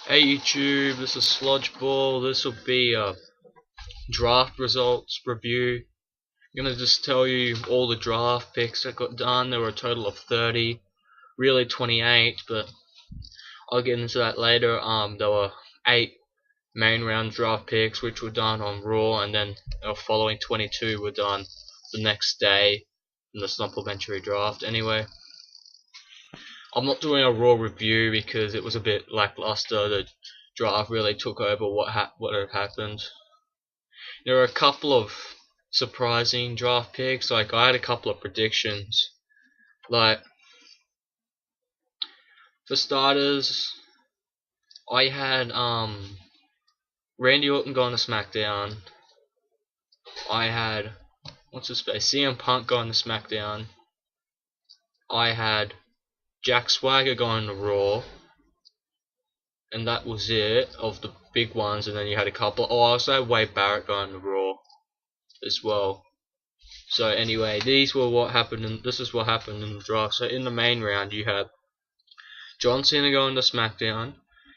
Hey YouTube, this is Sludgeball. This will be a draft results review. I'm gonna just tell you all the draft picks that got done. There were a total of 30, really 28, but I'll get into that later. There were 8 main round draft picks which were done on Raw, and then the following 22 were done the next day in the supplementary draft. Anyway, I'm not doing a Raw review because it was a bit lackluster. The draft really took over what had happened. There were a couple of surprising draft picks. Like, I had a couple of predictions. Like, for starters, I had Randy Orton going to SmackDown. I had CM Punk going to SmackDown. I had Jack Swagger going to Raw, and that was it of the big ones. And then you had a couple. Oh, I also had Wade Barrett going to Raw as well. So anyway, this is what happened in the draft. So in the main round, you had John Cena going to SmackDown,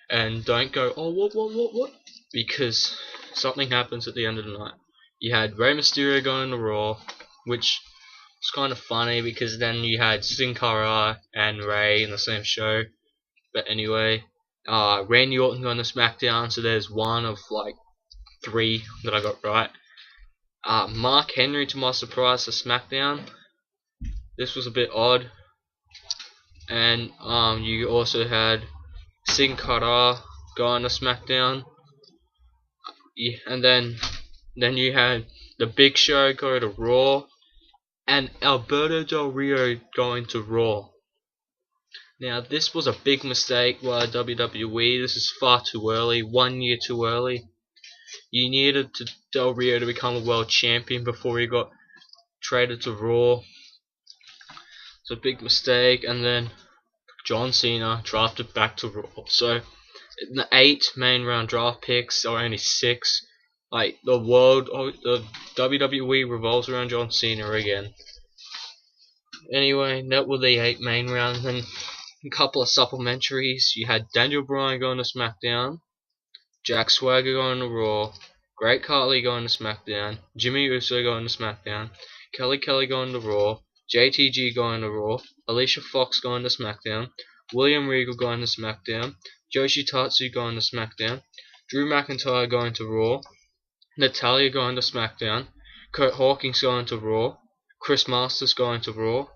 and don't go, oh, what, because something happens at the end of the night. You had Rey Mysterio going to Raw, which was kind of funny because then you had Sin Cara and Rey in the same show. But anyway, Randy Orton going to SmackDown, so there's one of like 3 that I got right. Mark Henry, to my surprise, to SmackDown. This was a bit odd. And you also had Sin Cara going to SmackDown. Yeah, and then you had the Big Show go to Raw, and Alberto Del Rio going to Raw. Now, this was a big mistake by WWE. This is far too early, 1 year too early. You needed Del Rio to become a world champion before he got traded to Raw. It's a big mistake. And then John Cena drafted back to Raw. So in the 8 main round draft picks, or only 6. Like, the WWE revolves around John Cena again. Anyway, that were the 8 main rounds. Then a couple of supplementaries. You had Daniel Bryan going to SmackDown, Jack Swagger going to Raw, Great Khali going to SmackDown, Jimmy Uso going to SmackDown, Kelly going to Raw, JTG going to Raw, Alicia Fox going to SmackDown, William Regal going to SmackDown, Joshi Tatsu going to SmackDown, Drew McIntyre going to Raw, Natalya going to SmackDown, Kurt Hawkins going to Raw, Chris Masters going to Raw,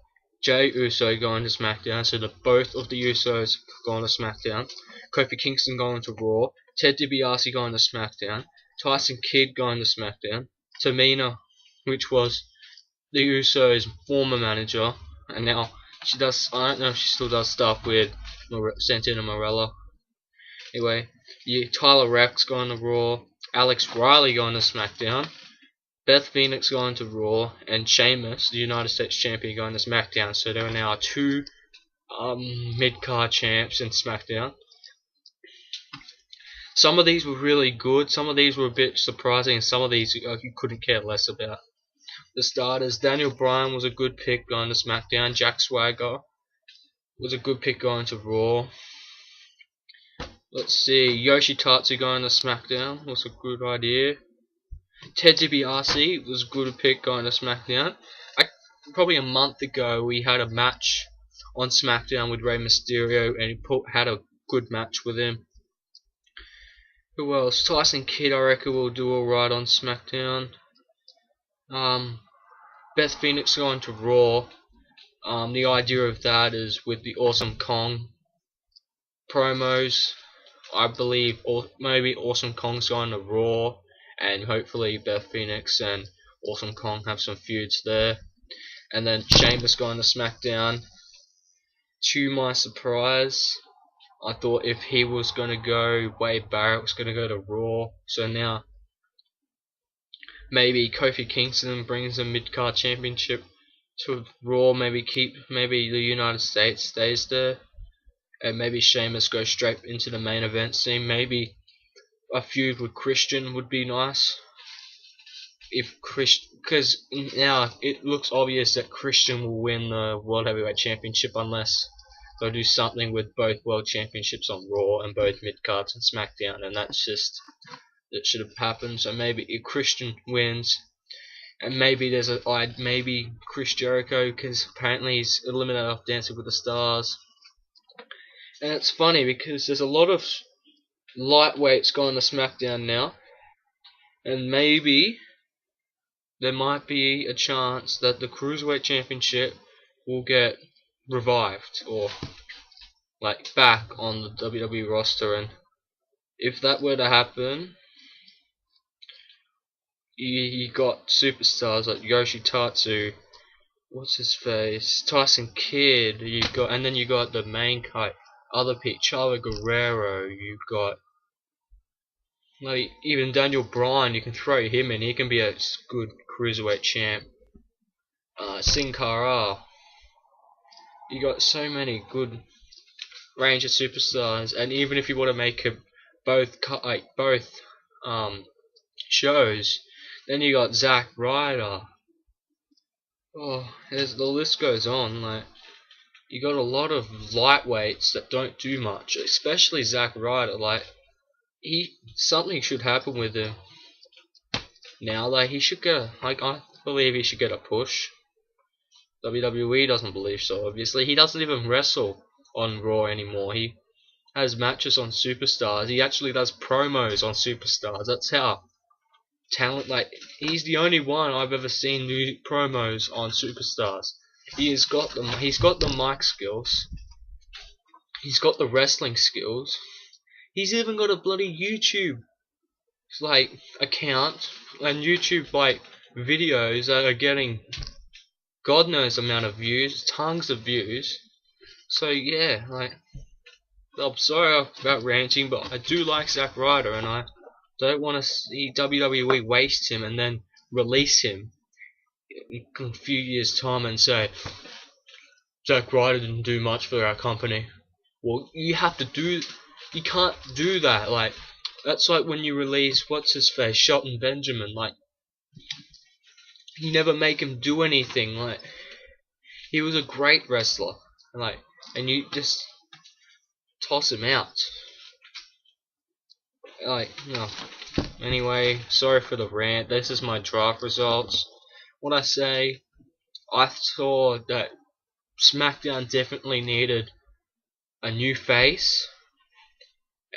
Jey Uso going to SmackDown, so both of the Usos going to SmackDown, Kofi Kingston going to Raw, Ted DiBiase going to SmackDown, Tyson Kidd going to SmackDown, Tamina, which was the Usos' former manager, and now she does, I don't know if she still does stuff with Santino Marella. Anyway, Tyler Rex going to Raw, Alex Riley going to SmackDown, Beth Phoenix going to Raw, and Sheamus, the United States Champion, going to SmackDown. So there are now 2 mid-card champs in SmackDown. Some of these were really good, some of these were a bit surprising, and some of these you couldn't care less about. The starters, Daniel Bryan was a good pick going to SmackDown. Jack Swagger was a good pick going to Raw. Let's see, Yoshitatsu going to SmackDown was a good idea. Ted DiBiase was a good pick going to SmackDown. Probably a month ago we had a match on SmackDown with Rey Mysterio, and he had a good match with him. Who else? Tyson Kidd, I reckon, will do alright on SmackDown. Beth Phoenix going to Raw. The idea of that is with the Awesome Kong promos. I believe maybe Awesome Kong's going to Raw, and hopefully Beth Phoenix and Awesome Kong have some feuds there. And then Sheamus going to SmackDown. To my surprise, I thought if he was going to go, Wade Barrett was going to go to Raw. So now maybe Kofi Kingston brings a mid-card championship to Raw. Maybe the United States stays there, and maybe Sheamus goes straight into the main event scene. Maybe a feud with Christian would be nice. Because now it looks obvious that Christian will win the World Heavyweight Championship unless They'll do something with both World Championships on Raw and both mid-cards on SmackDown, and that's just, it should have happened. So maybe if Christian wins, and maybe there's maybe Chris Jericho, because apparently he's eliminated off Dancing with the Stars. And it's funny because there's a lot of lightweights going to SmackDown now, and maybe there might be a chance that the Cruiserweight Championship will get revived or like back on the WWE roster. And if that were to happen, you got superstars like Yoshitatsu, what's his face, Tyson Kidd, and then you got the main guy, other people, Chavo Guerrero, you've got like even Daniel Bryan. You can throw him in, he can be a good cruiserweight champ. Sin Cara, you got so many good range of superstars, and even if you want to make it both shows, then you got Zack Ryder. Oh, the list goes on. Like, you got a lot of lightweights that don't do much, especially Zack Ryder. Like, something should happen with him now. Like, he should get I believe he should get a push. WWE doesn't believe so. Obviously, he doesn't even wrestle on Raw anymore. He has matches on Superstars. He actually does promos on Superstars. That's how talent. Like, he's the only one I've ever seen do promos on Superstars. He's got the mic skills. He's got the wrestling skills. He's even got a bloody YouTube like account and YouTube like videos that are getting God knows amount of views, tons of views. So yeah, like, I'm sorry about ranting, but I do like Zack Ryder, and I don't want to see WWE waste him and then release him in a few years' time and say Zack Ryder didn't do much for our company. Well, you can't do that. Like, that's like when you release what's his face, Shelton Benjamin. Like, you never make him do anything. Like, he was a great wrestler, and you just toss him out. Like, no. Anyway, sorry for the rant. This is my draft results. What I say, I saw that SmackDown definitely needed a new face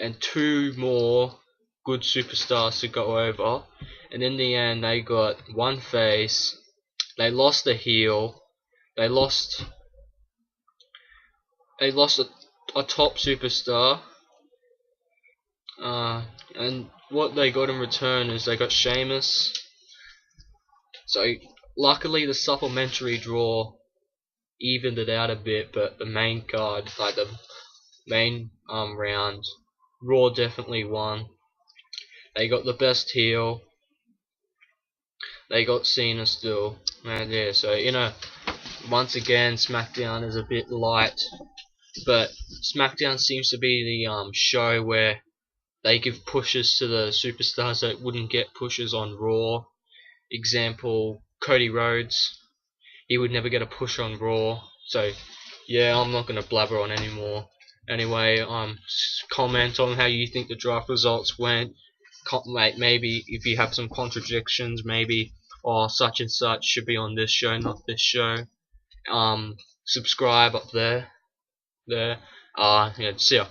and 2 more good superstars to go over, and in the end they got one face. They lost a heel. They lost a top superstar, and what they got in return is they got Sheamus. So luckily the supplementary draw evened it out a bit, but the main card, like the main round, Raw definitely won. They got the best heel. They got Cena still, and yeah. So once again, SmackDown is a bit light, but SmackDown seems to be the show where they give pushes to the superstars that wouldn't get pushes on Raw. Example, Cody Rhodes. He would never get a push on Raw. So yeah, I'm not gonna blabber on anymore. Anyway, comment on how you think the draft results went. Like, maybe if you have some contradictions, maybe such and such should be on this show, not this show. Subscribe up there. Yeah, see ya.